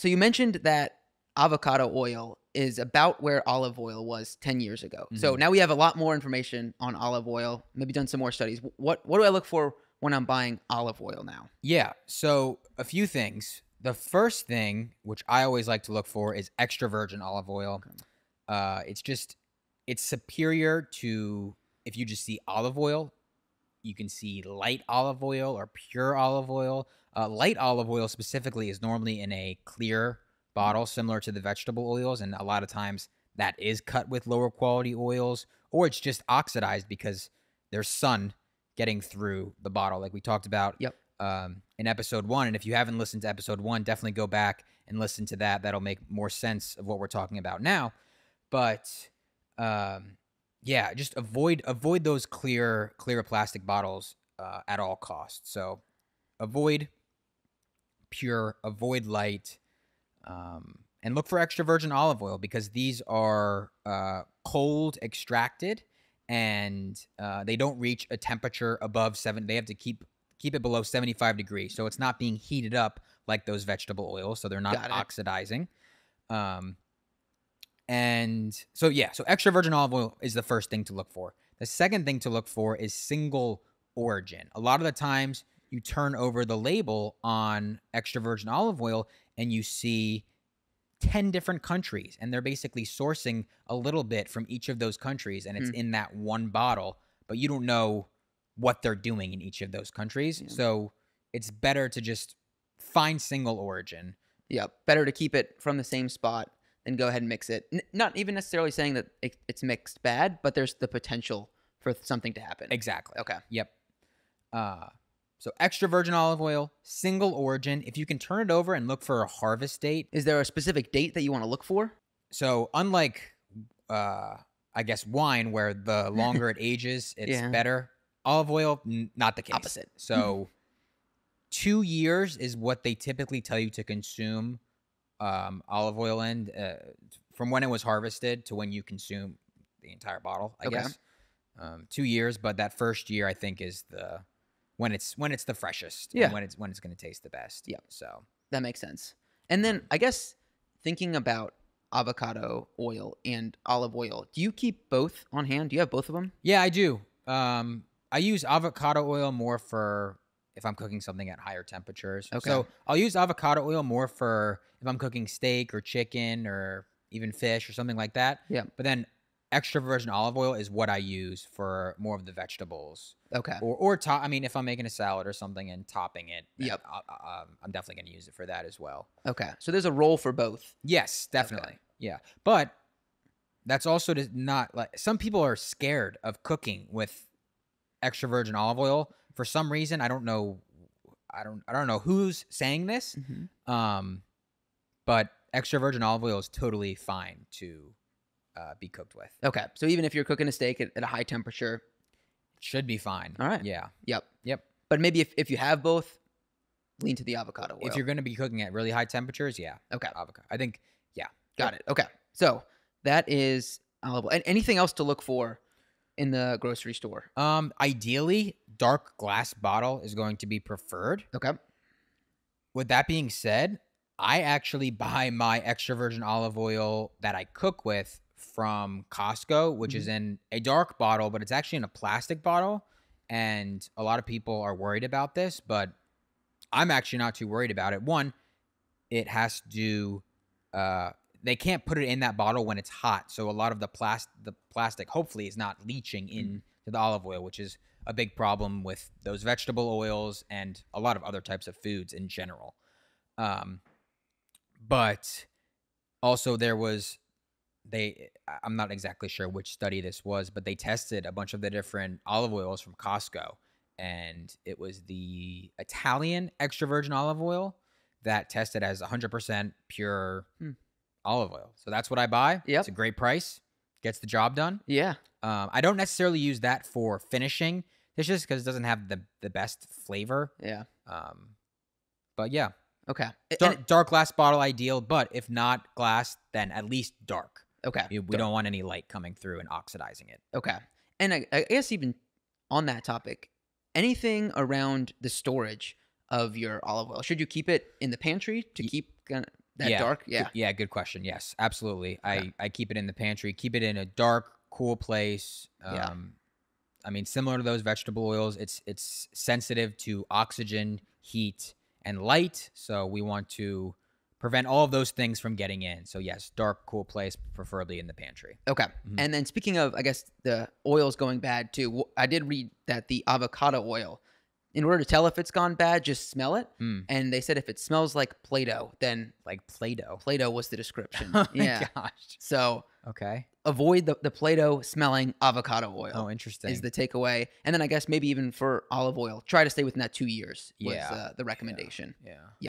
So you mentioned that avocado oil is about where olive oil was 10 years ago. So Mhm. now we have a lot more information on olive oil, maybe done some more studies. What do I look for when I'm buying olive oil now? Yeah. So a few things. The first thing, which I always like to look for, is extra virgin olive oil. Okay. It's superior to if you just see olive oil. You can see light olive oil or pure olive oil. Light olive oil specifically is normally in a clear bottle, similar to the vegetable oils, and a lot of times that is cut with lower quality oils, or it's just oxidized because there's sun getting through the bottle, like we talked about Yep. in episode 1. And if you haven't listened to episode 1, definitely go back and listen to that. That'll make more sense of what we're talking about now. But um, yeah, just avoid those clear plastic bottles at all costs. So avoid pure, avoid light, and look for extra virgin olive oil because these are cold extracted and they don't reach a temperature above 7. They have to keep it below 75 degrees, so it's not being heated up like those vegetable oils, so they're not Got it. oxidizing. Um, and so, yeah, so extra virgin olive oil is the first thing to look for. The second thing to look for is single origin. A lot of the times you turn over the label on extra virgin olive oil and you see 10 different countries, and they're basically sourcing a little bit from each of those countries, and it's Hmm. in that one bottle, but you don't know what they're doing in each of those countries. Yeah. So it's better to just find single origin. Yep. Better to keep it from the same spot than go ahead and mix it. Not even necessarily saying that it's mixed bad, but there's the potential for something to happen. Exactly. Okay. Yep. So extra virgin olive oil, single origin. If you can turn it over and look for a harvest date. Is there a specific date that you want to look for? So unlike, I guess, wine, where the longer it ages, it's Yeah. better. Olive oil, not the case. Opposite. So 2 years is what they typically tell you to consume olive oil in, from when it was harvested to when you consume the entire bottle, I Okay. guess. 2 years, but that first year I think is when it's the freshest, Yeah. and when it's going to taste the best. Yeah. So That makes sense. And then I guess thinking about avocado oil and olive oil, do you keep both on hand? Do you have both of them? yeah, I do. I use avocado oil more for if I'm cooking something at higher temperatures. Okay. So I'll use avocado oil more for if I'm cooking steak or chicken or even fish or something like that. Yeah. But then extra virgin olive oil is what I use for more of the vegetables. Okay. Or top. I mean, if I'm making a salad or something and topping it, then Yep. I'm definitely going to use it for that as well. Okay. So there's a role for both. Yes, definitely. Yeah, but that's also to not like some people are scared of cooking with extra virgin olive oil for some reason. I don't know. I don't know who's saying this. Mhm. But extra virgin olive oil is totally fine to be cooked with. Okay. So even if you're cooking a steak at a high temperature, It should be fine. all right. Yeah. Yep. Yep. But maybe if you have both, lean to the avocado oil. If you're going to be cooking at really high temperatures, yeah. Okay. Avocado. I think. Yeah. Got it. Okay. So that is olive oil. And anything else to look for in the grocery store? Ideally, dark glass bottle is going to be preferred. Okay. With that being said, I actually buy my extra virgin olive oil that I cook with from Costco, which is in a dark bottle, but it's actually in a plastic bottle. And a lot of people are worried about this, but I'm actually not too worried about it. One, it has to they can't put it in that bottle when it's hot. So a lot of the plastic hopefully is not leaching into the olive oil, which is a big problem with those vegetable oils and a lot of other types of foods in general. But also I'm not exactly sure which study this was, but they tested a bunch of the different olive oils from Costco, and it was the Italian extra virgin olive oil that tested as 100% pure olive oil. So that's what I buy. Yep. It's a great price. Gets the job done. Yeah. I don't necessarily use that for finishing dishes because it doesn't have the best flavor. Yeah. But yeah, Okay. dark glass bottle ideal, but if not glass, then at least dark. Okay. We don't want any light coming through and oxidizing it. Okay. And I guess even on that topic, anything around the storage of your olive oil, should you keep it in the pantry to keep that dark? Yeah. Yeah, good question. Yes, absolutely. Yeah. I keep it in the pantry. Keep it in a dark, cool place. Yeah. I mean, similar to those vegetable oils, it's sensitive to oxygen, heat, and light. So we want to prevent all of those things from getting in. So yes, dark, cool place, preferably in the pantry. Okay. Mhm. And then speaking of, I guess, the oils going bad too, I did read that the avocado oil, in order to tell if it's gone bad, just smell it. Mm, And they said if it smells like Play-Doh, then like Play-Doh. Play-Doh was the description. Oh my Yeah. gosh. So Okay. avoid the Play-Doh smelling avocado oil. Oh, interesting. Is the takeaway. And then I guess maybe even for olive oil, try to stay within that 2 years was Yeah. the recommendation. Yeah.